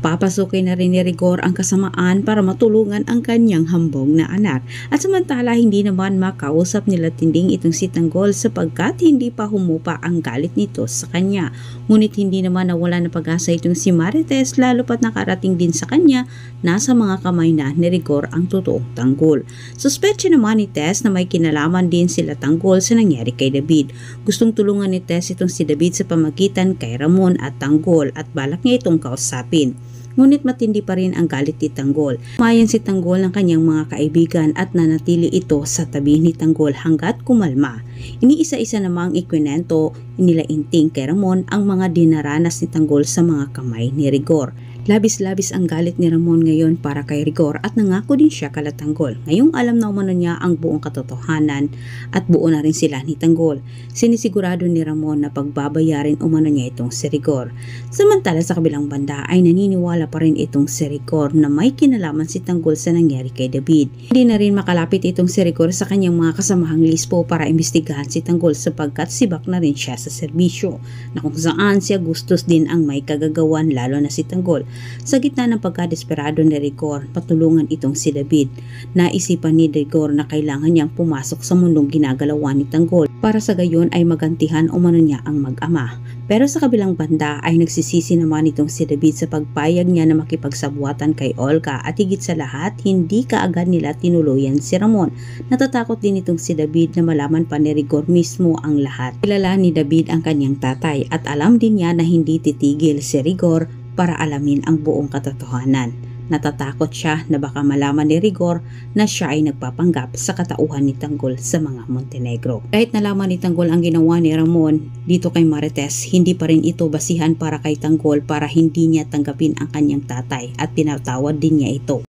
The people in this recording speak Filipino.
Papasukin na rin ni Rigor ang kasamaan para matulungan ang kanyang hambog na anak. At samantala hindi naman makausap nila Tinding itong si Tanggol sapagkat hindi pa humupa ang galit nito sa kanya. Ngunit hindi naman nawala na pag-asa itong si Marites lalo pat nakarating din sa kanya nasa mga kamay na ni Rigor ang totoong Tanggol. Suspetsya naman ni Tess na may kinalaman din sila Tanggol sa nangyari kay David. Gustong tulungan ni Tess itong si David sa pamagitan kay Ramon at Tanggol at balak niya itong kausapin. Ngunit matindi pa rin ang galit ni Tanggol. Mayan si Tanggol ng kanyang mga kaibigan at nanatili ito sa tabi ni Tanggol hanggat kumalma. Iniisa-isa namang ikwinento nila Inting kay Ramon ang mga dinaranas ni Tanggol sa mga kamay ni Rigor. Labis-labis ang galit ni Ramon ngayon para kay Rigor at nangako din siya kala Tanggol. Ngayong alam na umano niya ang buong katotohanan at buo na rin sila ni Tanggol. Sinisigurado ni Ramon na pagbabayarin umano niya itong si Rigor. Samantala sa kabilang banda ay naniniwala pa rin itong si Rigor na may kinalaman si Tanggol sa nangyari kay David. Hindi na rin makalapit itong si Rigor sa kanyang mga kasamahang lispo para imbestigahan si Tanggol sapagkat sibak na rin siya sa serbisyo na kung saan siya gustos din ang may kagagawan lalo na si Tanggol. Sa gitna ng pagkadesperado ni Rigor, patulungan itong si David. Naisipan ni Rigor na kailangan niyang pumasok sa mundong ginagalawan ni Tanggol para sa gayon ay magantihan umano niya ang mag-ama. Pero sa kabilang banda ay nagsisisi naman itong si David sa pagpayag niya na makipagsabuatan kay Olga at higit sa lahat hindi kaagad nila tinuluyan si Ramon. Natatakot din itong si David na malaman pa ni Rigor mismo ang lahat. Kilala ni David ang kanyang tatay at alam din niya na hindi titigil si Rigor para alamin ang buong katotohanan. Natatakot siya na baka malaman ni Rigor na siya ay nagpapanggap sa katauhan ni Tanggol sa mga Montenegro. Kahit nalaman ni Tanggol ang ginawa ni Ramon dito kay Marites, hindi pa rin ito basihan para kay Tanggol para hindi niya tanggapin ang kanyang tatay at pinatawad din niya ito.